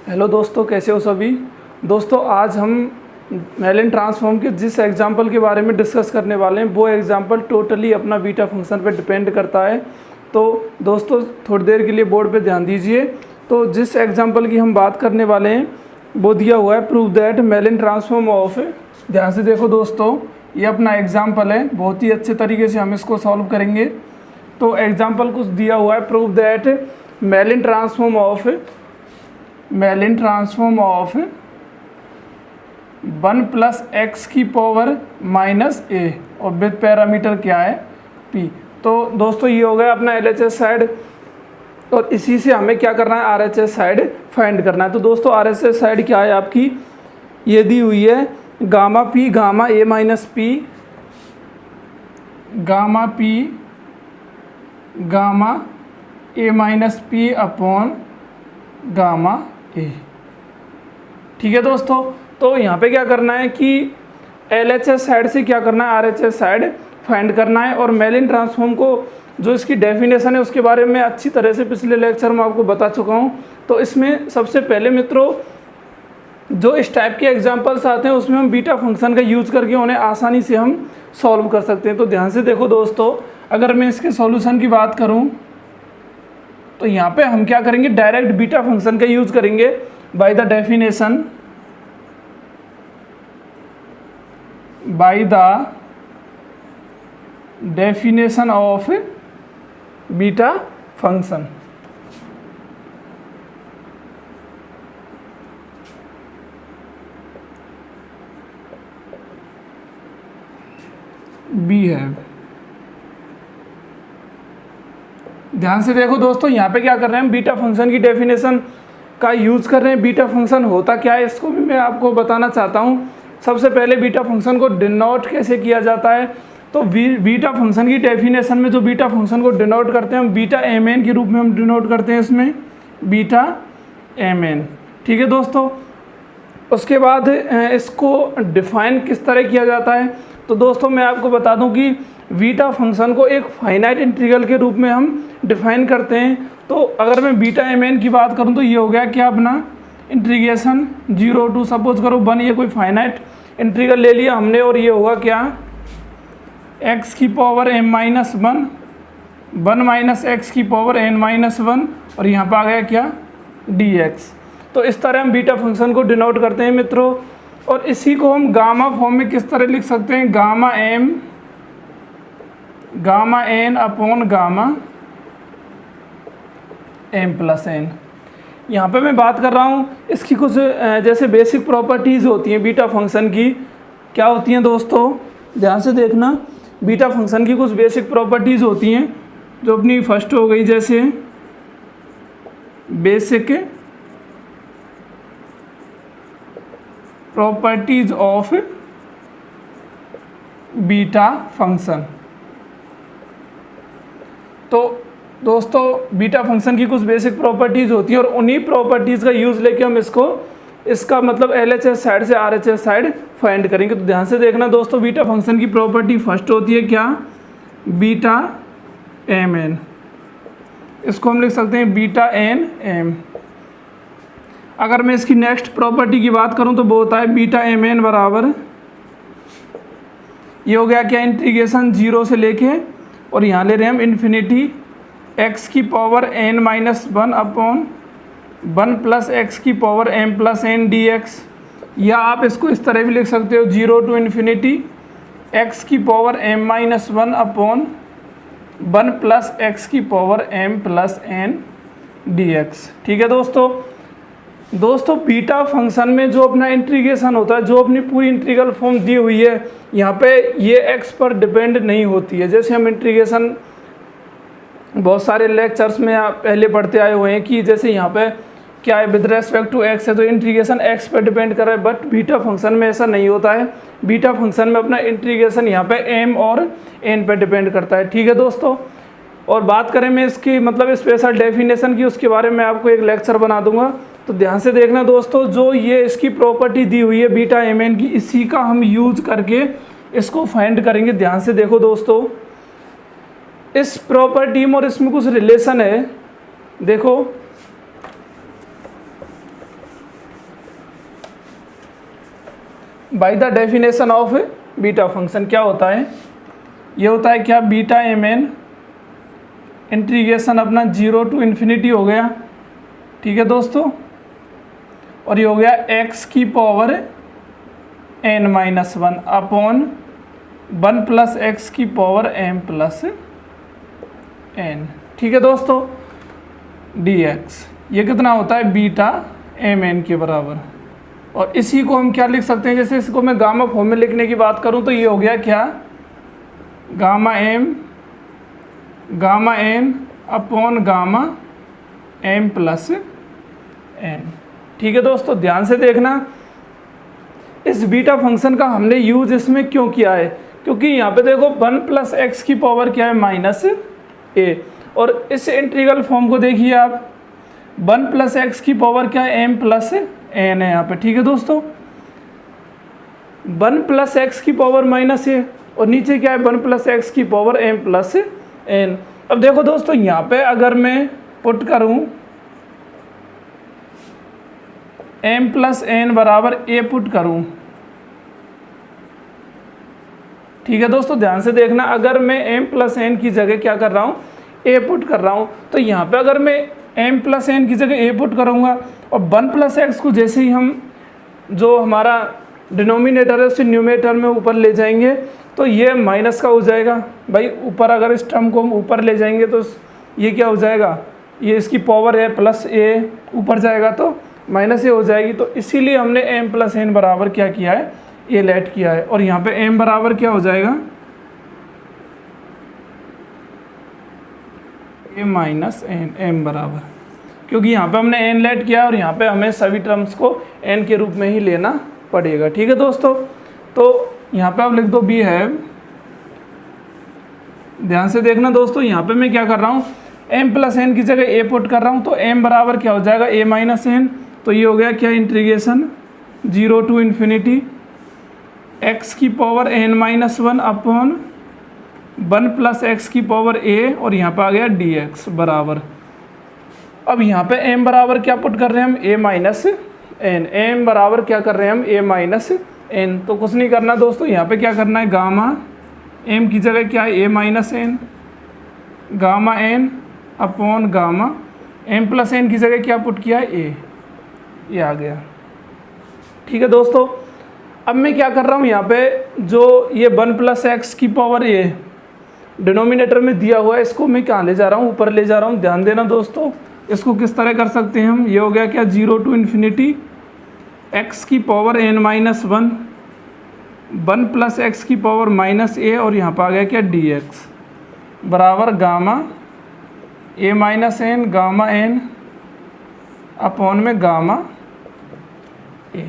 Hello दोस्तों, कैसे हो सभी। दोस्तों आज हम मेलन ट्रांसफॉर्म के जिस एग्जांपल के बारे में डिस्कस करने वाले हैं वो एग्जांपल टोटली अपना बीटा फंक्शन पे डिपेंड करता है। तो दोस्तों थोड़ी देर के लिए बोर्ड पे ध्यान दीजिए। तो जिस एग्जांपल की हम बात करने वाले हैं वो दिया हुआ है, prove that Mellin transform of. ध्यान से देखो दोस्तों, ये अपना एग्जाम्पल है, बहुत ही अच्छे तरीके से हम इसको सॉल्व करेंगे। तो एग्जाम्पल कुछ दिया हुआ है, prove that Mellin transform of 1 plus x की पावर माइनस ए और विद पैरामीटर क्या है पी। तो दोस्तों ये हो गया अपना एलएचएस साइड, और इसी से हमें क्या करना है, आरएचएस साइड फाइंड करना है। तो दोस्तों आरएचएस साइड क्या है आपकी, ये दी हुई है गामा पी गामा ए minus P gamma P gamma ए माइनस पी अपॉन गामा ए। ठीक है दोस्तों, तो यहाँ पे क्या करना है कि एलएचएस साइड से क्या करना है, आरएचएस साइड फाइंड करना है। और मेलन ट्रांसफॉर्म को जो इसकी डेफिनेशन है उसके बारे में अच्छी तरह से पिछले लेक्चर में आपको बता चुका हूँ। तो इसमें सबसे पहले मित्रों जो इस टाइप के एग्जांपल्स आते हैं उसमें हम बीटा फंक्शन का यूज़ करके उन्हें आसानी से हम सॉल्व कर सकते हैं। तो ध्यान से देखो दोस्तों, अगर मैं इसके सॉल्यूशन की बात करूं तो यहाँ पे हम क्या करेंगे, डायरेक्ट बीटा फंक्शन का यूज़ करेंगे by the definition of beta function. B है। ध्यान से देखो दोस्तों, यहाँ पे क्या कर रहे हैं हम, बीटा फंक्शन की डेफिनेशन का यूज़ कर रहे हैं। बीटा फंक्शन होता क्या है इसको भी मैं आपको बताना चाहता हूँ। सबसे पहले बीटा फंक्शन को डिनोट कैसे किया जाता है, तो बीटा फंक्शन की डेफिनेशन में जो बीटा फंक्शन को डिनोट करते हैं हम बीटा एम एन के रूप में हम डिनोट करते हैं, इसमें बीटा एम एन। ठीक है दोस्तों, उसके बाद इसको डिफाइन किस तरह किया जाता है, तो दोस्तों मैं आपको बता दूं कि बीटा फंक्शन को एक फाइनाइट इंटीग्रल के रूप में हम डिफाइन करते हैं। तो अगर मैं बीटा एम एन की बात करूं तो ये हो गया क्या अपना इंटीग्रेशन 0 to सपोज करो 1, ये कोई फाइनाइट इंटीग्रल ले लिया हमने, और ये होगा क्या x की power m minus 1 minus x की पावर n माइनस 1, और यहाँ पर आ गया क्या dx। तो इस तरह हम बीटा फंक्शन को डिनोट करते हैं मित्रों। और इसी को हम गामा फॉर्म में किस तरह लिख सकते हैं, gamma n upon gamma m plus n। यहाँ पे मैं बात कर रहा हूँ इसकी कुछ जैसे बेसिक प्रॉपर्टीज़ होती हैं बीटा फंक्शन की। क्या होती हैं दोस्तों, ध्यान से देखना, बीटा फंक्शन की कुछ बेसिक प्रॉपर्टीज़ होती हैं जो अपनी फर्स्ट हो गई जैसे basic properties of beta function. तो दोस्तों बीटा फंक्शन की कुछ बेसिक प्रॉपर्टीज़ होती हैं और उन्हीं प्रॉपर्टीज़ का यूज़ लेके हम इसका मतलब एलएचएस साइड से आरएचएस साइड फाइंड करेंगे। तो ध्यान से देखना दोस्तों, बीटा फंक्शन की प्रॉपर्टी फर्स्ट होती है क्या, बीटा एम एन। इसको हम लिख सकते हैं बीटा एन एम। अगर मैं इसकी नेक्स्ट प्रॉपर्टी की बात करूं तो वो होता है बीटा एम एन बराबर, ये हो गया क्या इंटीग्रेशन 0 से लेके और यहाँ ले रहे हैं हम इन्फिनिटी x की power n minus 1 upon 1 plus x की power m plus n dx। या आप इसको इस तरह भी लिख सकते हो 0 to इन्फिनिटी x की power m minus 1 upon 1 plus x की power m plus n dx। ठीक है दोस्तों बीटा फंक्शन में जो अपना इंटीग्रेशन होता है, जो अपनी पूरी इंटीग्रल फॉर्म दी हुई है, यहाँ पे ये x पर डिपेंड नहीं होती है। जैसे हम इंटीग्रेशन बहुत सारे लेक्चर्स में आप पहले पढ़ते आए हुए हैं कि जैसे यहाँ पे क्या है विद रेस्पेक्ट टू x है तो इंटीग्रेशन x पर डिपेंड कर रहा है, बट बीटा फंक्शन में ऐसा नहीं होता है। बीटा फंक्शन में अपना इंटीग्रेशन यहाँ पे m और n पर डिपेंड करता है। ठीक है दोस्तों, और बात करें मैं इसकी मतलब स्पेशल डेफिनेशन की, उसके बारे में आपको एक लेक्चर बना दूंगा। तो ध्यान से देखना दोस्तों, जो ये इसकी प्रॉपर्टी दी हुई है बीटा एम एन की, इसी का हम यूज करके इसको फाइंड करेंगे। ध्यान से देखो दोस्तों, इस प्रॉपर्टी में और इसमें कुछ रिलेशन है। देखो bye the definition of beta function क्या होता है, ये होता है क्या, बीटा एम एन इंटीग्रेशन अपना 0 टू इन्फिनिटी हो गया, ठीक है दोस्तों, और ये हो गया x की power n-1 upon 1 plus x की पावर m प्लस n, ठीक है दोस्तों, dx ये कितना होता है, बीटा एम एन के बराबर। और इसी को हम क्या लिख सकते हैं, जैसे इसको मैं गामा फॉर्म में लिखने की बात करूं तो ये हो गया क्या, gamma n upon gamma m plus n, ठीक है दोस्तों। ध्यान से देखना, इस बीटा फंक्शन का हमने यूज इसमें क्यों किया है, क्योंकि यहाँ पे देखो 1 प्लस एक्स की पावर क्या है, माइनस ए, और इस इंटीग्रल फॉर्म को देखिए आप, 1 प्लस एक्स की पावर क्या है, m प्लस n है यहाँ पे, ठीक है दोस्तों। 1 प्लस एक्स की पावर माइनस ए और नीचे क्या है, 1 प्लस एक्स की पावर m प्लस n। अब देखो दोस्तों, यहाँ पे अगर मैं पुट करूँ m प्लस n बराबर a पुट करूँ, ठीक है दोस्तों, ध्यान से देखना, अगर मैं m प्लस n की जगह क्या कर रहा हूँ, a पुट कर रहा हूँ, तो यहाँ पे अगर मैं m प्लस n की जगह a पुट करूँगा और 1 प्लस एक्स को जैसे ही हम जो हमारा डिनोमिनेटर है उसे न्यूमरेटर में ऊपर ले जाएंगे तो ये माइनस का हो जाएगा भाई, ऊपर अगर इस टर्म को हम ऊपर ले जाएंगे तो ये क्या हो जाएगा, ये इसकी पावर है प्लस a ऊपर जाएगा तो माइनस ए हो जाएगी। तो इसीलिए हमने m प्लस n बराबर क्या किया है, a लेट किया है, और यहाँ पे m बराबर क्या हो जाएगा, a माइनस n, m बराबर, क्योंकि यहाँ पे हमने n लेट किया और यहाँ पे हमें सभी टर्म्स को n के रूप में ही लेना पड़ेगा, ठीक है दोस्तों। तो यहाँ पे आप लिख दो बी हैव, ध्यान से देखना दोस्तों, यहाँ पे मैं क्या कर रहा हूँ, m प्लस n की जगह a पुट कर रहा हूँ, तो m बराबर क्या हो जाएगा, a माइनस n, तो ये हो गया क्या, इंटीग्रेशन 0 टू इन्फिनिटी x की power n-1 upon 1 plus x की पावर a, और यहाँ पे आ गया dx बराबर। अब यहाँ पे m बराबर क्या पुट कर रहे हैं हम, a माइनस n, m बराबर क्या कर रहे हैं हम, a माइनस n, तो कुछ नहीं करना दोस्तों, यहाँ पे क्या करना है, गामा m की जगह क्या है, a minus n, gamma n upon gamma m plus n की जगह क्या पुट किया है, a, ये आ गया, ठीक है दोस्तों। अब मैं क्या कर रहा हूँ, यहाँ पे जो ये 1 प्लस एक्स की पावर a डिनोमिनेटर में दिया हुआ है, इसको मैं कहाँ ले जा रहा हूँ, ऊपर ले जा रहा हूँ। ध्यान देना दोस्तों, इसको किस तरह कर सकते हैं हम, ये हो गया क्या, 0 टू इन्फिनिटी x की पावर n-1, 1 प्लस एक्स की पावर माइनस a, और यहाँ पर आ गया क्या, dx बराबर gamma a minus n, gamma n upon में गामा a।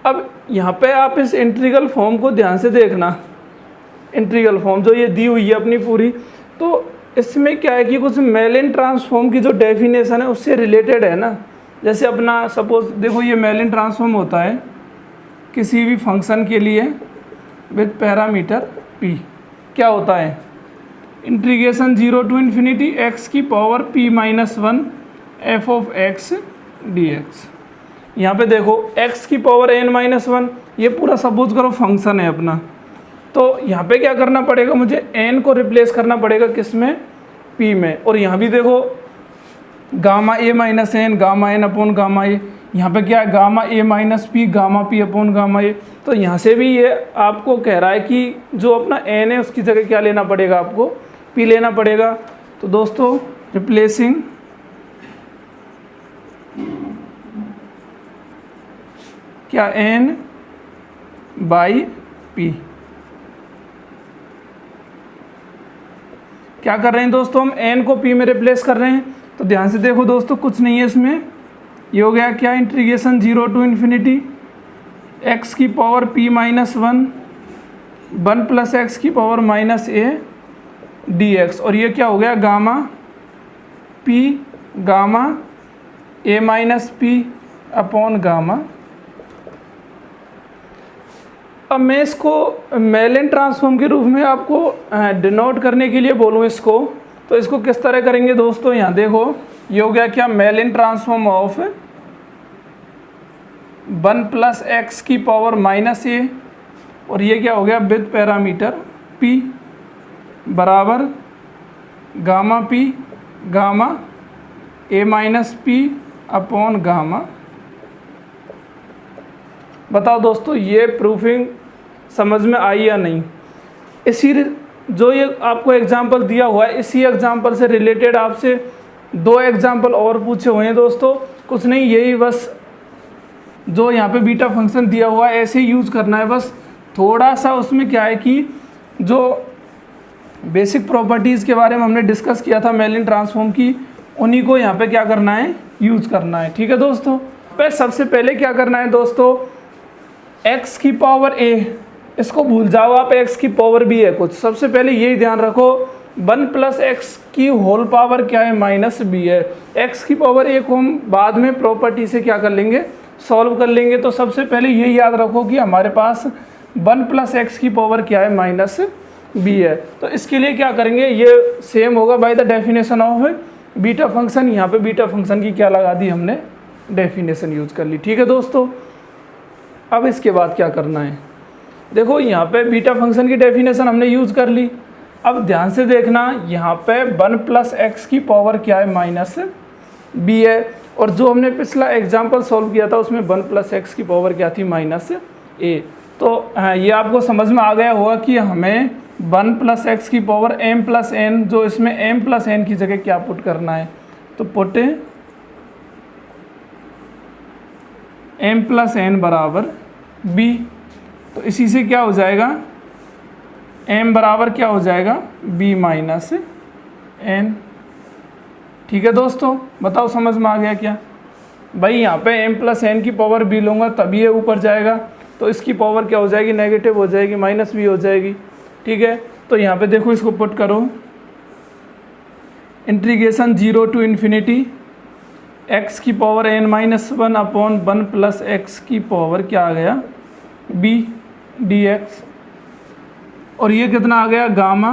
अब यहाँ पे आप इस इंटीग्रल फॉर्म को ध्यान से देखना, इंटीग्रल फॉर्म जो ये दी हुई है अपनी पूरी, तो इसमें क्या है कि कुछ मेलिन ट्रांसफॉर्म की जो डेफिनेशन है उससे रिलेटेड है ना। जैसे अपना सपोज देखो, ये मेलिन ट्रांसफॉर्म होता है किसी भी फंक्शन के लिए विद पैरामीटर p, क्या होता है, इंटीग्रेशन 0 टू इन्फिनिटी x की power p minus 1 f of x dx। यहाँ पे देखो x की पावर n-1, ये पूरा सपोज करो फंक्शन है अपना, तो यहाँ पे क्या करना पड़ेगा, मुझे n को रिप्लेस करना पड़ेगा किस में, p में, और यहाँ भी देखो gamma a minus n, gamma n upon gamma a, यहाँ पे क्या है, gamma a minus p, gamma p upon gamma a। तो यहाँ से भी ये आपको कह रहा है कि जो अपना n है उसकी जगह क्या लेना पड़ेगा, आपको p लेना पड़ेगा। तो दोस्तों रिप्लेसिंग क्या, n बाई p, क्या कर रहे हैं दोस्तों, हम n को p में रिप्लेस कर रहे हैं। तो ध्यान से देखो दोस्तों, कुछ नहीं है इसमें, ये हो गया क्या, इंटीग्रेशन 0 टू इन्फिनिटी x की power p minus 1, 1 plus x की पावर माइनस a dx, और ये क्या हो गया, gamma p gamma a minus p upon gamma. अब मैं इसको मेलिन ट्रांसफॉर्म के रूप में आपको डिनोट करने के लिए बोलूँ इसको, तो इसको किस तरह करेंगे दोस्तों, यहाँ देखो ये हो गया क्या, मेलिन ट्रांसफॉर्म ऑफ 1 प्लस एक्स की पावर माइनस ए, और ये क्या हो गया विद पैरामीटर p बराबर gamma p gamma a minus p upon gamma. बताओ दोस्तों ये प्रूफिंग समझ में आई या नहीं। इसी जो ये आपको एग्जांपल दिया हुआ है, इसी एग्जांपल से रिलेटेड आपसे 2 एग्जांपल और पूछे हुए हैं दोस्तों। कुछ नहीं, यही बस जो यहाँ पे बीटा फंक्शन दिया हुआ है ऐसे ही यूज़ करना है। बस थोड़ा सा उसमें क्या है कि जो बेसिक प्रॉपर्टीज़ के बारे में हमने डिस्कस किया था मेलिन ट्रांसफॉर्म की, उन्हीं को यहाँ पे क्या करना है, यूज़ करना है। ठीक है दोस्तों। पे सबसे पहले क्या करना है दोस्तों, x की पावर a, इसको भूल जाओ आप, x की पावर b है कुछ। सबसे पहले यही ध्यान रखो 1 प्लस एक्स की होल पावर क्या है, माइनस b है। x की पावर a को हम बाद में प्रॉपर्टी से क्या कर लेंगे, सॉल्व कर लेंगे। तो सबसे पहले यही याद रखो कि हमारे पास 1 प्लस एक्स की पावर क्या है, माइनस b है। तो इसके लिए क्या करेंगे, ये सेम होगा bye the definition of beta function. यहाँ पे बीटा फंक्शन की क्या लगा दी हमने, डेफिनेशन यूज कर ली। ठीक है दोस्तों। अब इसके बाद क्या करना है, देखो यहाँ पे बीटा फंक्शन की डेफिनेशन हमने यूज कर ली। अब ध्यान से देखना, यहाँ पे 1 प्लस एक्स की पावर क्या है, माइनस b है। और जो हमने पिछला एग्जाम्पल सॉल्व किया था उसमें 1 प्लस एक्स की पावर क्या थी, माइनस a। तो ये आपको समझ में आ गया होगा कि हमें 1 प्लस एक्स की पावर m प्लस n, जो इसमें m प्लस n की जगह क्या पुट करना है, तो पुट m प्लस n बराबर b। तो इसी से क्या हो जाएगा, m बराबर क्या हो जाएगा, b माइनस n। ठीक है दोस्तों, बताओ समझ में आ गया क्या। भाई यहाँ पे m प्लस n की पावर b लूँगा तभी ये ऊपर जाएगा, तो इसकी पावर क्या हो जाएगी, नेगेटिव हो जाएगी, माइनस b हो जाएगी। ठीक है। तो यहाँ पे देखो, इसको पुट करो, इंटीग्रेशन 0 टू इन्फिनिटी x की power n minus 1 upon 1 plus x की पावर क्या आ गया, b dx। और ये कितना आ गया, गामा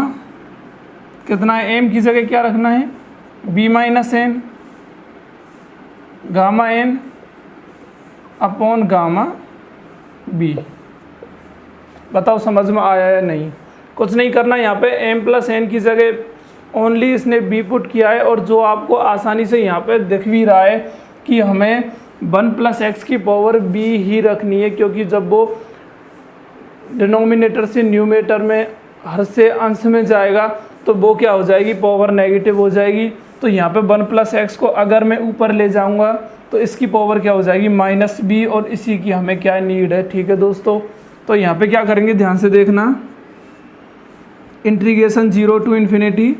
कितना है, m की जगह क्या रखना है, b minus n gamma n upon gamma b। बताओ समझ में आया या नहीं। कुछ नहीं करना, यहाँ पे m प्लस n की जगह ओनली इसने b पुट किया है। और जो आपको आसानी से यहाँ पे दिख भी रहा है कि हमें 1 प्लस एक्स की पावर b ही रखनी है, क्योंकि जब वो डिनोमिनेटर से न्यूमरेटर में हर से अंश में जाएगा तो वो क्या हो जाएगी, पावर नेगेटिव हो जाएगी। तो यहाँ पे 1 प्लस एक्स को अगर मैं ऊपर ले जाऊँगा तो इसकी पावर क्या हो जाएगी, माइनस b, और इसी की हमें क्या नीड है। ठीक है दोस्तों। तो यहाँ पे क्या करेंगे, ध्यान से देखना, इंटीग्रेशन 0 टू इन्फिनिटी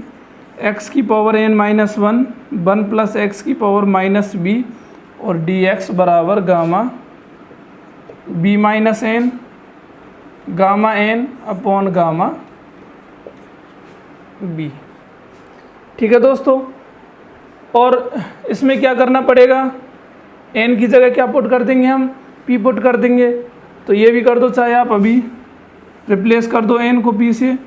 x की power n minus 1 plus x की पावर माइनस b, और dx बराबर gamma b minus n gamma n upon gamma b। ठीक है दोस्तों। और इसमें क्या करना पड़ेगा, n की जगह क्या पुट कर देंगे, हम p पुट कर देंगे। तो ये भी कर दो, चाहे आप अभी रिप्लेस कर दो n को p से।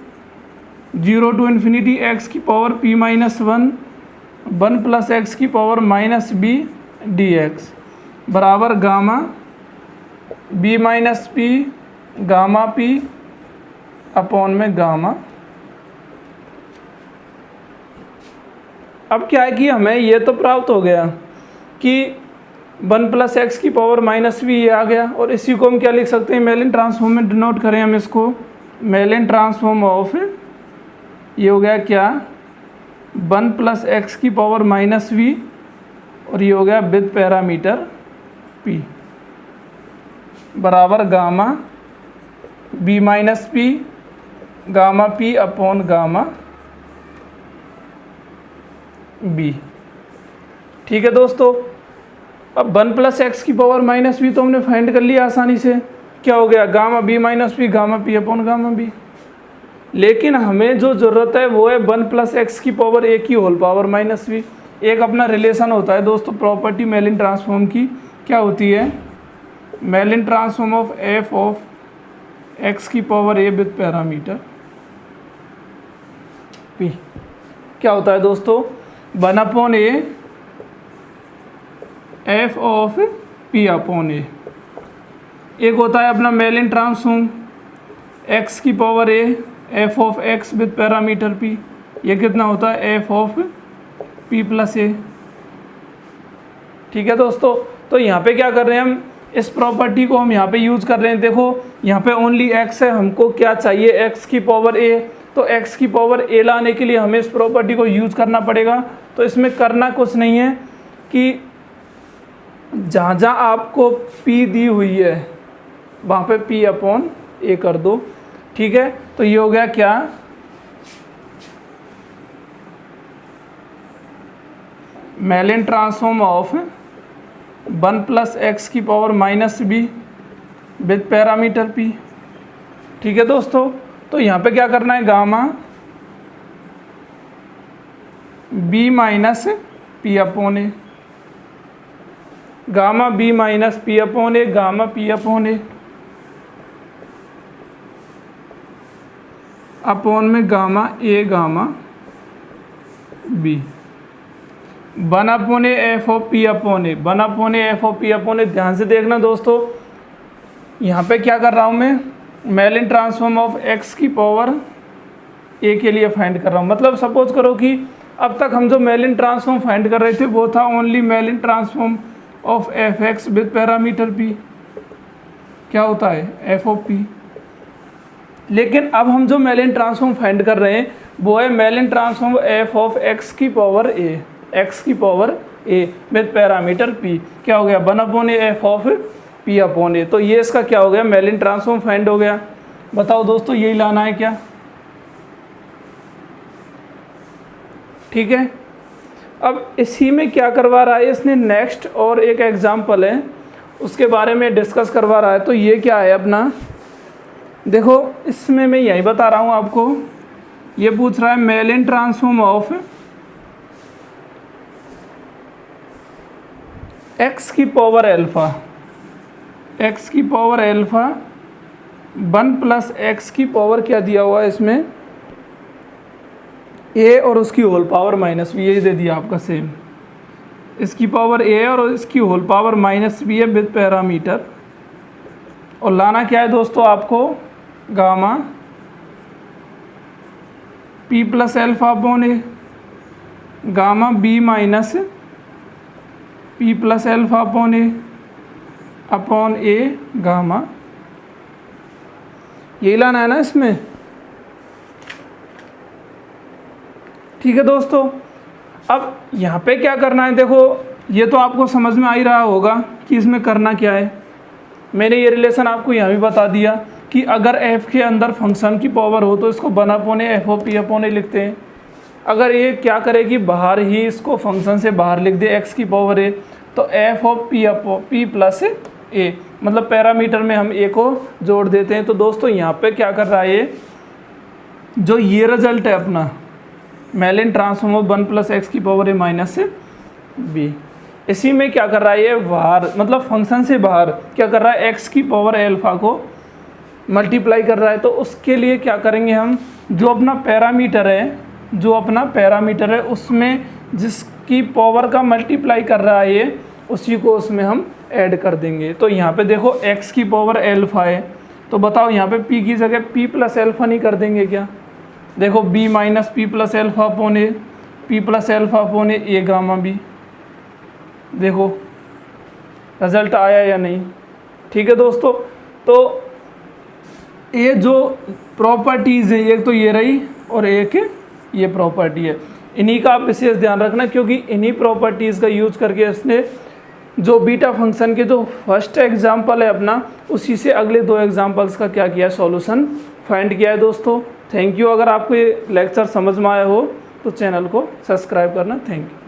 0 टू इन्फिनिटी x की power p minus 1 plus x की पावर माइनस b dx बराबर gamma b minus p gamma p upon में गामा। अब क्या है कि हमें ये तो प्राप्त हो गया कि 1 प्लस एक्स की पावर माइनस b ये आ गया, और इसी को हम क्या लिख सकते हैं, मेलिन ट्रांसफॉर्म में डिनोट करें हम इसको, मेलिन ट्रांसफॉर्म ऑफ, ये हो गया क्या, 1 प्लस एक्स की पावर माइनस b, और ये हो गया विद पैरामीटर p बराबर gamma b minus p gamma p upon gamma b। ठीक है दोस्तों। अब 1 प्लस एक्स की पावर माइनस b तो हमने फाइंड कर लिया आसानी से, क्या हो गया, gamma b minus p gamma p upon gamma b। लेकिन हमें जो ज़रूरत है वो है 1 प्लस एक्स की पावर a की होल पावर माइनस b। एक अपना रिलेशन होता है दोस्तों, प्रॉपर्टी मेलिन ट्रांसफॉर्म की क्या होती है, Mellin transform of f of x की power a with parameter p। क्या होता है दोस्तों, 1 upon a f of p upon a। एक होता है अपना मेलिन ट्रांसफॉर्म एक्स की power a f of x with parameter p, ये कितना होता है f of p plus a. ठीक है दोस्तों, तो यहाँ पे क्या कर रहे हैं हम, इस प्रॉपर्टी को हम यहाँ पे यूज़ कर रहे हैं। देखो यहाँ पे ओनली एक्स है, हमको क्या चाहिए एक्स की पावर ए, तो एक्स की पावर ए लाने के लिए हमें इस प्रॉपर्टी को यूज़ करना पड़ेगा। तो इसमें करना कुछ नहीं है कि जहाँ जहाँ आपको p दी हुई है वहाँ पे p अपॉन ए कर दो। ठीक है, तो ये हो गया क्या, मेलिन ट्रांसफॉर्म ऑफ 1 प्लस एक्स की power minus be with parameter p। ठीक है दोस्तों, तो यहाँ पे क्या करना है, gamma b minus p upon a, gamma b minus p upon a, gamma p upon a upon में gamma a gamma b, 1 upon a f of p upon a, 1 upon a f of p upon a. ध्यान से देखना दोस्तों, यहाँ पे क्या कर रहा हूँ मैं, मेलिन ट्रांसफॉर्म ऑफ एक्स की पावर ए के लिए फाइंड कर रहा हूँ। मतलब सपोज करो कि अब तक हम जो मेलिन ट्रांसफॉर्म फाइंड कर रहे थे वो था only Mellin transform of f x with parameter p, क्या होता है एफ ऑफ पी। लेकिन अब हम जो मेलिन ट्रांसफॉर्म फाइंड कर रहे हैं वो है Mellin transform f of x की पावर ए, एक्स की power a with parameter p, क्या हो गया 1 upon a f of p upon a. तो ये इसका क्या हो गया, मेलिन ट्रांसफॉर्म फाइंड हो गया। बताओ दोस्तों यही लाना है क्या। ठीक है, अब इसी में क्या करवा रहा है इसने, नेक्स्ट और एक एग्जाम्पल है उसके बारे में डिस्कस करवा रहा है। तो ये क्या है अपना, देखो इसमें मैं यही बता रहा हूँ आपको, ये पूछ रहा है मेलिन ट्रांसफॉर्म ऑफ एक्स की पावर एल्फा, एक्स की पावर एल्फा 1 प्लस एक्स की पावर क्या दिया हुआ है इसमें ए और उसकी होल पावर माइनस बी, यही दे दिया आपका सेम, इसकी पावर ए और इसकी होल पावर माइनस बी है विद पैरामीटर। और लाना क्या है दोस्तों आपको, gamma p plus alpha upon a, gamma b minus p plus alpha upon a gamma, यही लाना है ना इसमें। ठीक है दोस्तों, अब यहाँ पे क्या करना है, देखो ये तो आपको समझ में आ ही रहा होगा कि इसमें करना क्या है। मैंने ये रिलेशन आपको यहाँ भी बता दिया कि अगर f के अंदर फंक्शन की पावर हो तो इसको 1 upon a f of p upon a लिखते हैं। अगर ये क्या करेगी, बाहर ही इसको फंक्शन से बाहर लिख दे x की पावर ए, तो एफ ऑफ पी प्लस ए, मतलब पैरामीटर में हम ए को जोड़ देते हैं। तो दोस्तों यहाँ पे क्या कर रहा है ये, जो ये रिजल्ट है अपना Mellin transform of 1 plus x की पावर ए माइनस बी, इसी में क्या कर रहा है ये बाहर, मतलब फंक्शन से बाहर क्या कर रहा है, एक्स की पावर एल्फा को मल्टीप्लाई कर रहा है। तो उसके लिए क्या करेंगे हम, जो अपना पैरामीटर है, जो अपना पैरामीटर है उसमें जिसकी पावर का मल्टीप्लाई कर रहा है ये, उसी को उसमें हम ऐड कर देंगे। तो यहाँ पे देखो x की पावर एल्फा है, तो बताओ यहाँ पे p की जगह p प्लस एल्फा नहीं कर देंगे क्या। देखो b minus p plus alpha upon a, p plus alpha upon a gamma b, देखो रिजल्ट आया या नहीं। ठीक है दोस्तों, तो ये जो प्रॉपर्टीज़ है एक तो ये रही और एक ये प्रॉपर्टी है, इन्हीं का आप विशेष ध्यान रखना, क्योंकि इन्हीं प्रॉपर्टीज़ का यूज़ करके इसने जो बीटा फंक्शन के जो फर्स्ट एग्जाम्पल है अपना, उसी से अगले 2 एग्जाम्पल्स का क्या किया, सॉल्यूशन फाइंड किया है दोस्तों। Thank you. अगर आपको ये लेक्चर समझ में आया हो तो चैनल को सब्सक्राइब करना। Thank you.